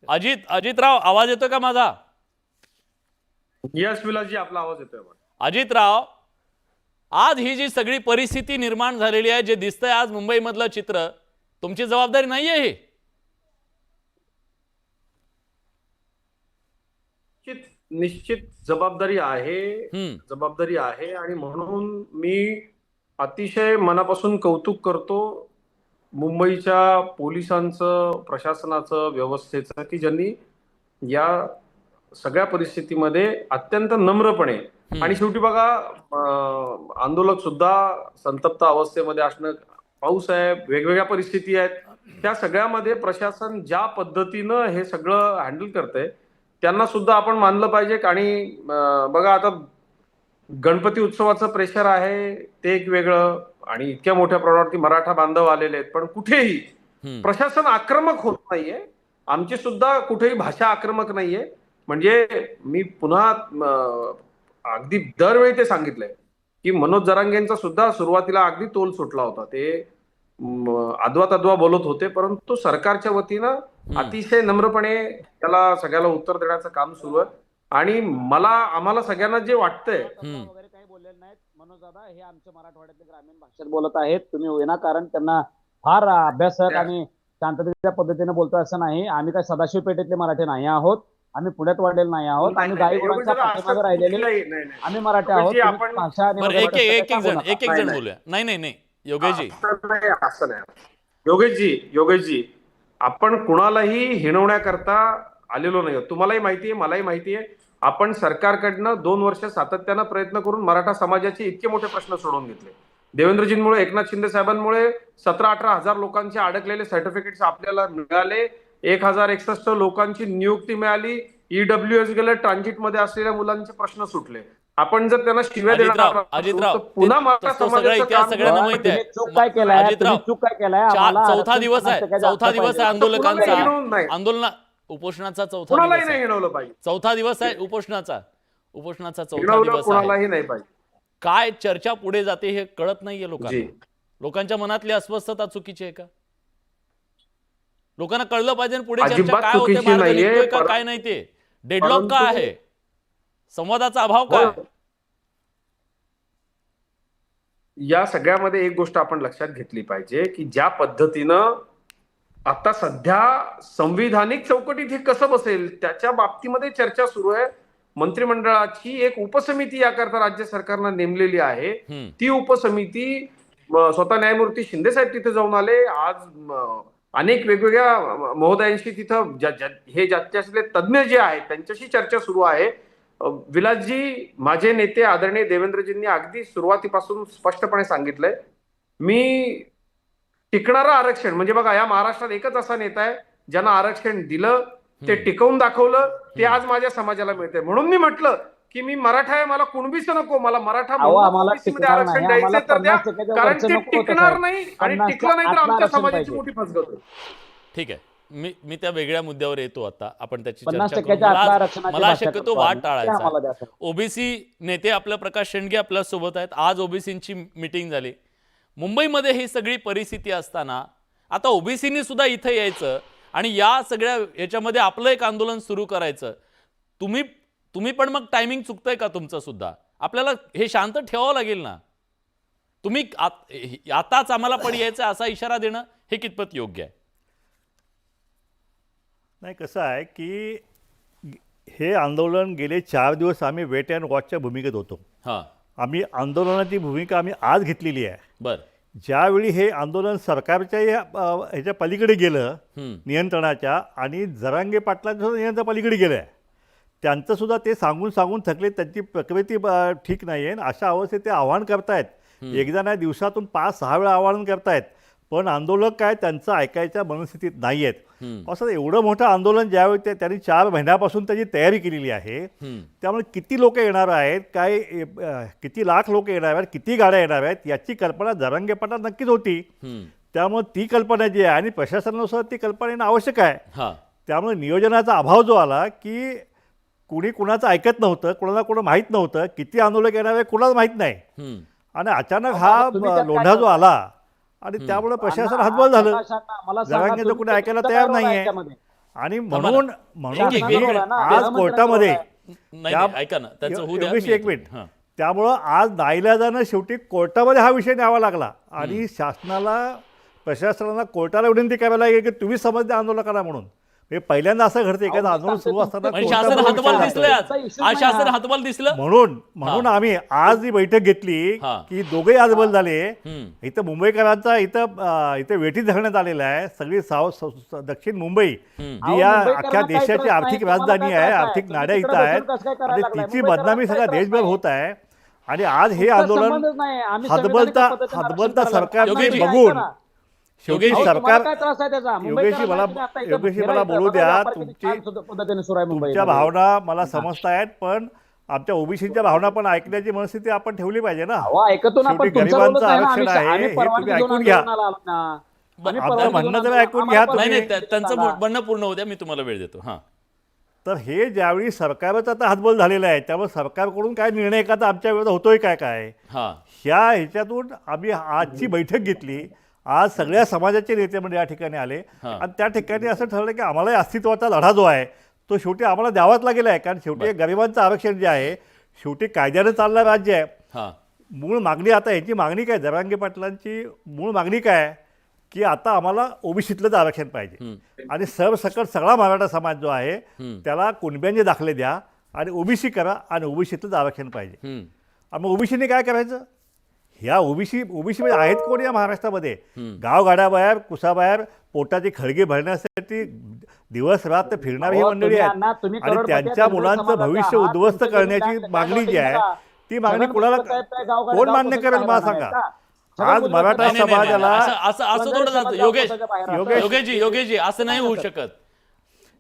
अजितराव, आवाज येतोय का माझा? यस विलासजी, आपला आवाज येतोय. अजितराव, आज ही जी सगळी परिस्थिती निर्माण झालेली आहे, जे दिसतंय आज मुंबईमधलं चित्र, तुमची जबाबदारी नाहीये ही? निश्चित जबाबदारी आहे आणि म्हणून मी अतिशय मनापासून कौतुक करतो मुंबईच्या पोलिसांचं, प्रशासनाचं, व्यवस्थेचं, की ज्यांनी या सगळ्या परिस्थितीमध्ये अत्यंत नम्रपणे आणि शेवटी बघा, आंदोलक सुद्धा संतप्त अवस्थेमध्ये असणं, पाऊस आहे, वेगवेगळ्या परिस्थिती आहेत, त्या सगळ्यामध्ये प्रशासन ज्या पद्धतीनं हे सगळं हँडल करतंय त्यांना सुद्धा आपण मानलं पाहिजे. आणि बघा, आता गणपती उत्सवाचं प्रेशर आहे ते एक वेगळं, आणि इतक्या मोठ्या प्रमाणावरती मराठा बांधव आलेले आहेत, पण कुठेही प्रशासन आक्रमक होत नाहीये. आमची सुद्धा कुठेही भाषा आक्रमक नाहीये. म्हणजे मी पुन्हा अगदी दरवेळी ते सांगितलंय की मनोज जरांगेंचा सुद्धा सुरुवातीला अगदी तोल सुटला होता. ते अद्वा तद्वा बोलत होते, परंतु सरकारच्या वतीनं अतिशय नम्रपणे त्याला सगळ्याला उत्तर देण्याचं काम सुरू आहे. आणि आम्हाला सगळ्यांना जे वाटतंय, वगैरे काही बोललेले नाहीत मनोज दादा, हे आमच्या मराठवाड्यातले ग्रामीण भाषेत बोलत आहेत. तुम्ही विनाकारण त्यांना फार अभ्यासक आणि शांततेच्या पद्धतीने बोलतोय असं नाही. आम्ही काय सदाशिव पेठेतले मराठी नाही आहोत, आम्ही पुण्यात वाढलेले नाही आहोत, आम्ही गाईगुरांच्या पाठीमागे राहिलेले आम्ही मराठी आहोत. भाषा आणि एक एक जण बोलूया. नाही योगेशजी, असं नाही. योगेशजी, आपण कुणालाही हिणवण्याकरता आलेलो नाही. तुम्हालाही माहितीये, मलाही माहितीये, आपण सरकारकडनं 2 वर्ष सातत्यानं प्रयत्न करून मराठा समाजाचे इतके मोठे प्रश्न सोडवून घेतले. देवेंद्रजींमुळे, एकनाथ शिंदे साहेबांमुळे 17-18 हजार लोकांचे अडकलेले सर्टिफिकेट्स आपल्याला मिळाले. 1061 लोकांची नियुक्ती मिळाली. ईडब्ल्यूएस गेले, ट्रान्झिटमध्ये असलेल्या मुलांचे प्रश्न सुटले. आपण जर त्यांना शिव्या देणार अजितराव, पुन्हा मराठा सगळ्यांना माहिती आहे. चूक काय केलाय, चूक काय केलाय. चौथा दिवस आहे आंदोलकांचा, आंदोलन उपोषणाचा चौथा दिवस आहे. उपोषणाचा चौथा दिवस आहे. काय चर्चा पुढे जाते हे कळत नाहीये लोकांना. लोकांच्या मनातली अस्वस्थता चुकीची आहे का? लोकांना कळलं पाहिजे पुढे चर्चा काय होते, मार्ग निघतोय का काय नाही, ते डेडलॉक का आहे, संवादाचा अभाव काय. या सगळ्यामध्ये एक गोष्ट आपण लक्षात घेतली पाहिजे की ज्या पद्धतीनं आता सध्या संविधानिक चौकटीत हे कसं बसेल त्याच्या बाबतीमध्ये चर्चा सुरू आहे. मंत्रिमंडळाची एक उपसमिती याकरता राज्य सरकारनं नेमलेली आहे. ती उपसमिती, स्वतः न्यायमूर्ती शिंदे साहेब तिथे जाऊन आले. आज अनेक वेगवेगळ्या महोदयांशी तिथं हे ज्याच्यातले तज्ज्ञ जे आहेत त्यांच्याशी चर्चा सुरू आहे. विलासजी, माझे नेते आदरणीय देवेंद्रजींनी अगदी सुरुवातीपासून स्पष्टपणे सांगितलंय, मी टिकणारं आरक्षण, म्हणजे बघा, या महाराष्ट्रात एकच असा नेता आहे ज्यांना आरक्षण दिलं, ते टिकवून दाखवलं, ते आज माझ्या समाजाला मिळते. म्हणून मी म्हटलं की मी मराठा आहे, मला कुणबीच नको, मला मराठा आरक्षण द्यायचं तर द्या, कारण ते टिकणार नाही आणि टिकलं नाही तर आमच्या समाजाची मोठी फसगत होईल. ठीक आहे, मी त्या वेगळ्या मुद्द्यावर येतो. आता आपण त्याची चर्चा करू. मला शक्यतो वाद टाळायचा. ओबीसी नेते आपलं प्रकाश शेंडगे आपल्या सोबत आहेत. आज ओबीसींची मीटिंग झाली मुंबईमध्ये. ही सगळी परिस्थिती असताना आता ओबीसीनी सुद्धा इथे यायचं आणि या सगळ्या याच्यामध्ये आपलं एक आंदोलन सुरू करायचं. तुम्ही पण मग टायमिंग चुकतंय का तुमचं सुद्धा? आपल्याला हे शांत ठेवावं लागेल ना. तुम्ही आताच आम्हाला पण यायचं असा इशारा देणं हे कितपत योग्य आहे? नाही, कसं आहे की हे आंदोलन गेले 4 दिवस आम्ही वेट अँड वॉचच्या भूमिकेत होतो. आम्ही आंदोलनाची भूमिका आम्ही आज घेतलेली आहे. बरं, ज्यावेळी हे आंदोलन सरकारच्या ह्याच्या पलीकडे गेलं, नियंत्रणाच्या, आणि जरांगे पाटलांच्या सुद्धा नियंत्रण पलीकडे गेलं आहे, त्यांचं सुद्धा ते सांगून थकले, त्यांची प्रकृती ठीक नाही आहे. अशा अवस्थेत ते आव्हान करतायत. एकदा नाही, दिवसातून 5-6 वेळा आव्हान करतायत, पण आंदोलक काय त्यांचं ऐकायच्या मनस्थितीत नाही आहेत. असं एवढं मोठं आंदोलन ज्यावेळी त्यांनी 4 महिन्यापासून त्याची तयारी केलेली आहे, त्यामुळे किती लोक येणार आहेत, काय किती लाख लोक येणार आहेत, किती गाड्या येणार आहेत, याची कल्पना जरांगे पाटलांना नक्कीच होती. त्यामुळे ती कल्पना जी आहे आणि प्रशासनानुसार ती कल्पना येणं आवश्यक आहे. त्यामुळे नियोजनाचा अभाव जो आला की कुणी कुणाचं ऐकत नव्हतं, कुणाला कोणा माहीत नव्हतं, किती आंदोलक येणार आहे कुणाला माहीत नाही, आणि अचानक हा लोंढा जो आला आणि त्यामुळे प्रशासन हतबल झालं. जरांगेचं कुणी ऐकायला तयार नाहीये. आणि म्हणून एक- आज कोर्टामध्ये नाही नाही, ऐका ना त्याचं होऊ द्या. योगेश, मी एक येतो. मिनिट. हां. त्यामुळं आज नाईलाजानं शेवटी कोर्टामध्ये हा विषय न्यावा लागला आणि शासनाला प्रशासनाला कोर्टाला विनंती करायला लागेल की तुम्ही समजते आंदोलन करा म्हणून. म्हणजे पहिल्यांदा असं घडतं एखादं आंदोलन सुरू असताना म्हणजे शासन कोर्टामध्ये हातबल विषय दिसलंय जातोय. आज शासन हातबल दिसलं. म्हणून आम्ही आज ही बैठक घेतली हा. की दोघेही हातबल झाले. हम्म. इथं मुंबईकरांचा इथं वेठीत धरण्यात आलेला आहे. सगळी दक्षिण मुंबई जी या अख्ख्या देशाची आर्थिक राजधानी आहे, आर्थिक नाड्या इथं आहेत आणि तिची बदनामी सगळ्या देशभर होत आहे. आणि आज हे आंदोलन हातबलता सरकार योगेशजी, बघून शेवटी योगेशजी, सरकार काय त्रास आहे त्याचा? योगेशजी मला बोलू द्या. तुमच्या भावना मला समजतायत, पण आमच्या ओबीसीच्या भावना पण ऐकण्याची मनस्थिती आपण ठेवली पाहिजे ना. ऐकतो ना, शेवटी पण तुमचं गरिबांचं बोलत नाही ना, आरक्षण आहे, आम्ही हे परवानगी तुम्ही घेऊन ऐकून घ्या. आंदोलनाला आलो ना. आम्ही आमचं परवानगी म्हणणं घेऊन तर आंदोलनाला ऐकून घ्या आलो. नाही तुम्ही. नाही त्यांचं म्हणणं पूर्ण होऊ द्या, मी तुम्हाला वेळ देतो. हां. तर हे ज्यावेळी सरकारचा आता हातबल झालेला आहे त्यामुळे सरकारकडून काय निर्णय का आमच्या विरोधात होतोय काय हां. ह्याच्यातून आम्ही आजची बैठक घेतली. आज सगळ्या समाजाचे नेते म्हणजे या ठिकाणी आले हां. आणि त्या ठिकाणी असं ठरलं की आम्हाला अस्तित्वाचा लढा जो आहे तो शेवटी आम्हाला द्यावाच लागेल आहे. कारण शेवटी गरिबांचं आरक्षण जे आहे शेवटी कायद्यानं चालणारं राज्य आहे. हां. मूळ मागणी आता ह्याची मागणी काय, जरांगे पाटलांची मूळ मागणी काय की आता आम्हाला ओबीसीतलंच आरक्षण पाहिजे आणि सरसकट सगळा मराठा समाज जो आहे त्याला कुणब्यांचे दाखले द्या आणि ओबीसी करा आणि ओबीसीतलंच आरक्षण पाहिजे. मग ओबीसीने काय करायचं? ह्या ओबीसी म्हणजे आहेत कोण या महाराष्ट्रामध्ये? गावगाड्याबाहेर कुसाबाहेर पोटाची खळगी भरण्यासाठी दिवस रात्र फिरणारी ही मंडळी आहेत आणि त्यांच्या मुलांचं भविष्य उद्ध्वस्त करण्याची मागणी जी आहे ती मागणी कोणाला कोण मान्य करेल मला सांगा. आज मराठा समाजाला असं थोडं जातं. योगेशजी असं नाही होऊ शकत.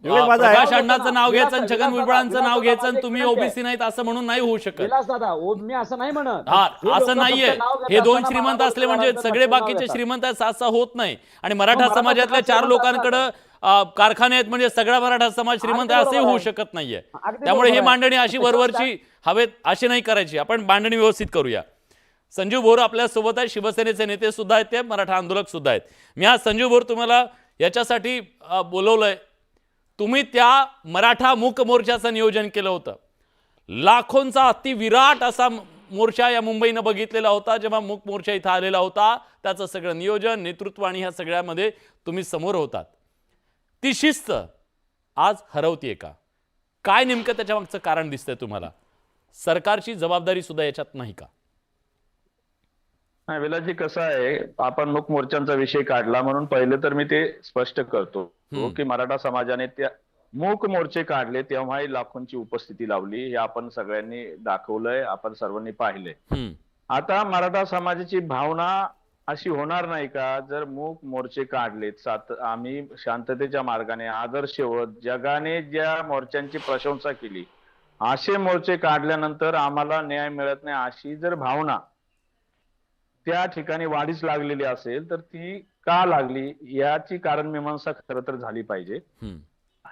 योगेश माझा प्रकाश अण्णांचं नाव घ्यायचं आणि छगन भुजबळांचं नाव घ्यायचं आणि तुम्ही ओबीसी नाहीत असं म्हणून नाही होऊ शकत. मी असं नाही म्हणत. हा असं नाहीये. हे दोन श्रीमंत असले म्हणजे सगळे बाकीचे श्रीमंत आहेत असं होत नाही. आणि मराठा समाजातल्या 4 लोकांकडे कारखाने आहेत म्हणजे सगळा मराठा समाज श्रीमंत आहे असंही होऊ शकत नाहीये. त्यामुळे ही मांडणी अशी वरवरची हवेत अशी नाही करायची. आपण मांडणी व्यवस्थित करूया. संजीव भोर आपल्या सोबत आहे, शिवसेनेचे नेते सुद्धा आहेत, ते मराठा आंदोलक सुद्धा आहेत. मी आज संजीव भोर तुम्हाला याच्यासाठी बोलवलंय. तुम्ही त्या मराठा मूक मोर्चाचं नियोजन केलं होतं. लाखोंचा अतिविराट असा मोर्चा या मुंबईनं बघितलेला होता जेव्हा मूक मोर्चा इथं आलेला होता. त्याचं सगळं नियोजन, नेतृत्व आणि ह्या सगळ्यामध्ये तुम्ही समोर होतात. ती शिस्त आज हरवतीये का? काय नेमकं त्याच्या मागचं कारण दिसतंय तुम्हाला? सरकारची जबाबदारी सुद्धा याच्यात नाही का? नाही विलासजी, कसं आहे, आपण मूक मोर्चांचा विषय काढला म्हणून पहिले तर मी ते स्पष्ट करतो की मराठा समाजाने त्या मूक मोर्चे काढले तेव्हाही लाखोंची उपस्थिती लावली. हे आपण सगळ्यांनी दाखवलंय, आपण सर्वांनी पाहिलंय. आता मराठा समाजाची भावना अशी होणार नाही का जर मूक मोर्चे काढलेत, आम्ही शांततेच्या मार्गाने आदर्श होत जगाने ज्या मोर्चांची प्रशंसा केली असे मोर्चे काढल्यानंतर आम्हाला न्याय मिळत नाही अशी जर भावना त्या ठिकाणी वाढीस लागलेली असेल तर ती का लागली याची कारण मीमांसा खरं तर झाली पाहिजे.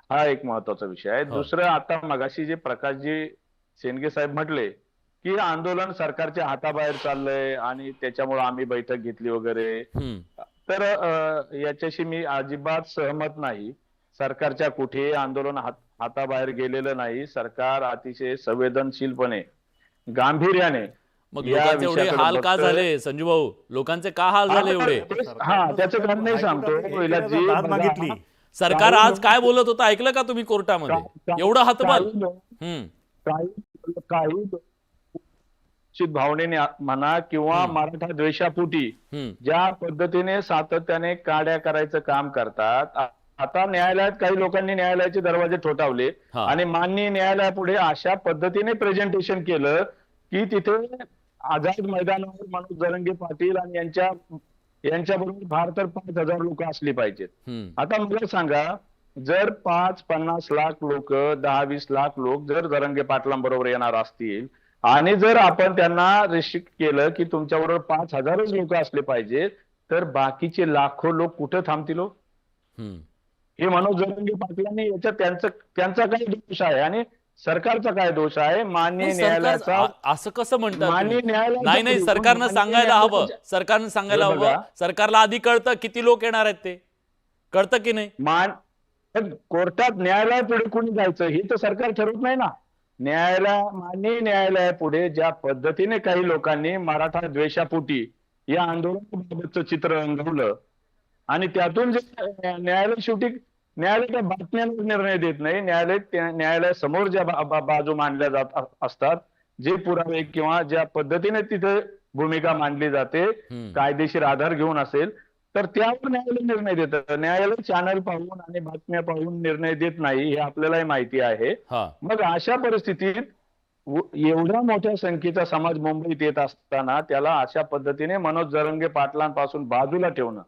हा एक महत्वाचा विषय आहे. दुसरं, आता मगाशी जे प्रकाशजी शेंडगे साहेब म्हटले की आंदोलन सरकारच्या हाताबाहेर चाललंय आणि त्याच्यामुळे आम्ही बैठक घेतली वगैरे, तर याच्याशी मी अजिबात सहमत नाही. सरकारच्या कुठेही आंदोलन हाताबाहेर गेलेलं नाही. सरकार अतिशय संवेदनशीलपणे, गांभीर्याने मग लोकांचे एवढे हाल का झाले संजू भाऊ? लोकांचे का हाल झाले एवढे? हा, त्याचं कारण नाही सांगतो. मागितली सरकार आज काय बोलत होतं ऐकलं का तुम्ही कोर्टामध्ये? एवढं हातबल. काही भावनेने म्हणा किंवा मराठा द्वेषापोटी ज्या पद्धतीने सातत्याने काड्या करायचं काम करतात. आता न्यायालयात काही लोकांनी न्यायालयाचे दरवाजे ठोठावले आणि माननीय न्यायालयापुढे अशा पद्धतीने प्रेझेंटेशन केलं की तिथे आझाद मैदानावर मनोज जरांगे पाटील आणि यांच्याबरोबर फार तर 5,000 लोक असली पाहिजेत. आता मला सांगा, जर 5-50 लाख लोक, 10-20 लाख लोक जर जरांगे पाटलांबरोबर येणार असतील आणि जर आपण त्यांना रिस्ट्रिक्ट केलं की तुमच्याबरोबर 5,000च लोक असले पाहिजेत, तर बाकीचे लाखो लोक कुठं थांबतील? हे मनोज जरांगे पाटलांनी याच्यात त्यांचा काय दोष आहे आणि सरकारचा काय दोष आहे? माननीय न्यायालयाचा असं कसं म्हणतात? माननीय न्यायालय नाही, सरकारनं सांगायला हवं. सरकारनं सांगायला हवं. सरकारला आधी कळतं किती लोक येणार आहेत, ते कळतं की नाही? पण कोर्टात न्यायालयापुढे कोणी जायचं हे तर सरकार ठरवत नाही ना. माननीय न्यायालयापुढे ज्या पद्धतीने काही लोकांनी मराठा द्वेषापोटी या आंदोलनाबाबतचं चित्र रंगवलं आणि त्यातून जे न्यायालय शेवटी न्यायालय बातम्यांवर निर्णय देत नाही. न्यायालय समोर ज्या बाजू मांडल्या जात असतात, जे पुरावे किंवा ज्या पद्धतीने तिथे भूमिका मांडली जाते, कायदेशीर आधार घेऊन असेल तर त्यावर न्यायालय निर्णय देतं. न्यायालय चॅनल पाहून आणि बातम्या पाहून निर्णय देत नाही, हे आपल्यालाही माहिती आहे. मग अशा परिस्थितीत एवढ्या मोठ्या संख्येचा समाज मुंबईत येत असताना त्याला अशा पद्धतीने मनोज जरांगे पाटलांपासून बाजूला ठेवणं,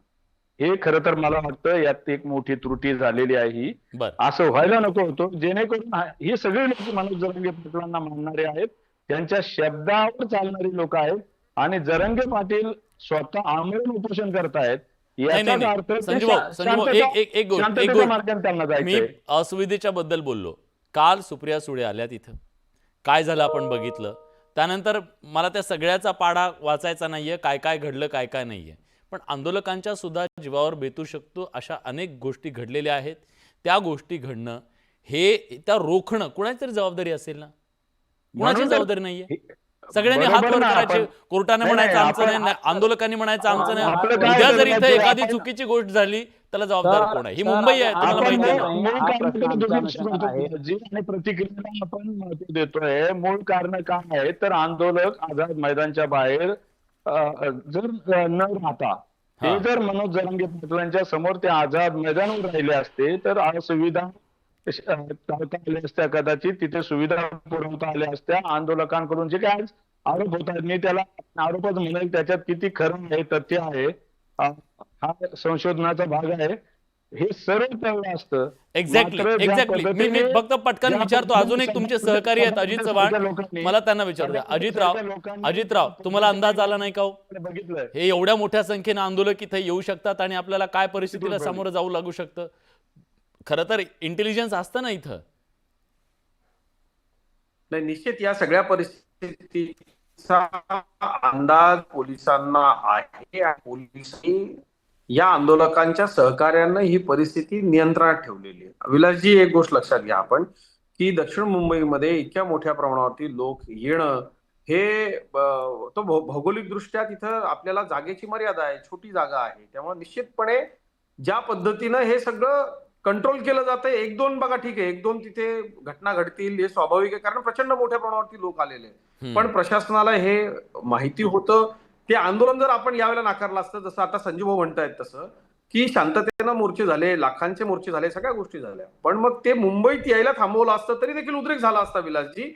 हे खरं तर मला वाटतं यात एक मोठी त्रुटी झालेली आहे. ही असं व्हायला नको होतं, जेणेकरून हे सगळे लोक मनोज जरांगे पाटलांना मानणारे आहेत, त्यांच्या शब्दावर चालणारी लोक आहेत आणि जरांगे पाटील स्वतः आमरण उपोषण करतायत. याचा अर्थ शांततेच्या मार्गाने त्यांना जायचंय. मी असुविधेच्या बद्दल बोललो. काल सुप्रिया सुळे आल्या तिथं, काय झालं आपण बघितलं. त्यानंतर मला त्या सगळ्याचा पाढा वाचायचा नाहीये, काय काय घडलं काय काय नाहीये, पण आंदोलकांच्या सुद्धा जीवावर बेतू शकतो अशा अनेक गोष्टी घडलेल्या आहेत. त्या गोष्टी घडणं हे त्या रोखणं कुणाची तरी जबाबदारी असेल ना. कुणाची जबाबदारी नाहीये. सगळ्यांनी हात वर करायचे. कोर्टाने म्हणायचं आमचं नाही, आंदोलकांनी म्हणायचं आमचं नाही. उद्या जर इथे एखादी चुकीची गोष्ट झाली त्याला जबाबदार कोण आहे? ही मुंबई आहे, तुम्हाला माहिती आहे. आणि प्रतिक्रियेला आपण महत्व देतोय. मूळ कारण काय आहे तर आंदोलक आझाद मैदानच्या बाहेर जर न राहता ते जर मनोज जरांगे पाटलांच्या समोर ते आझाद मैदानावर राहिले असते तर सुविधा टाळता आल्या असत्या, कदाचित तिथे सुविधा पुरवता आल्या असत्या. आंदोलकांकडून जे काय आरोप होत आहेत, मी त्याला आरोपच म्हणेल, त्याच्यात किती खरं आहे तथ्य आहे हा संशोधनाचा भाग आहे, हे सर्व कळलं असतं. एक्झॅक्टली. मी फक्त पटकन विचारतो, अजून एक तुमचे सहकारी आहेत अजित चव्हाण, मला त्यांना विचारू द्या. अजितराव, तुम्हाला अंदाज आला नाही का हो? बघितलंय हे एवढ्या मोठ्या संख्येने आंदोलक इथे येऊ शकतात आणि आपल्याला काय परिस्थितीला सामोरं जाऊ लागू शकतं. खरं तर इंटेलिजन्स असतं ना इथं. नाही, निश्चित या सगळ्या परिस्थितीचा अंदाज पोलिसांना आहे. पोलिसांनी या आंदोलकांच्या सहकार्यानं ही परिस्थिती नियंत्रणात ठेवलेली आहे. विलासजी, एक गोष्ट लक्षात घ्या आपण, की दक्षिण मुंबईमध्ये इतक्या मोठ्या प्रमाणावरती लोक येणं हे तो भौगोलिक दृष्ट्या तिथं आपल्याला जागेची मर्यादा आहे, छोटी जागा आहे. त्यामुळे निश्चितपणे ज्या पद्धतीनं हे सगळं कंट्रोल केलं जातंय, एक दोन बघा ठीक आहे, एक दोन तिथे घटना घडतील हे स्वाभाविक आहे, कारण प्रचंड मोठ्या प्रमाणावरती लोक आलेले आहेत. पण प्रशासनाला हे माहिती होतं. ते आंदोलन जर आपण यावेळेला नाकारलं असतं, जसं आता संजू भाऊ म्हणतायत तसं, की शांततेनं मोर्चे झाले, लाखांचे मोर्चे झाले, सगळ्या गोष्टी झाल्या, पण मग ते मुंबईत यायला थांबवलं असतं तरी देखील उद्रेक झाला असता विलासजी.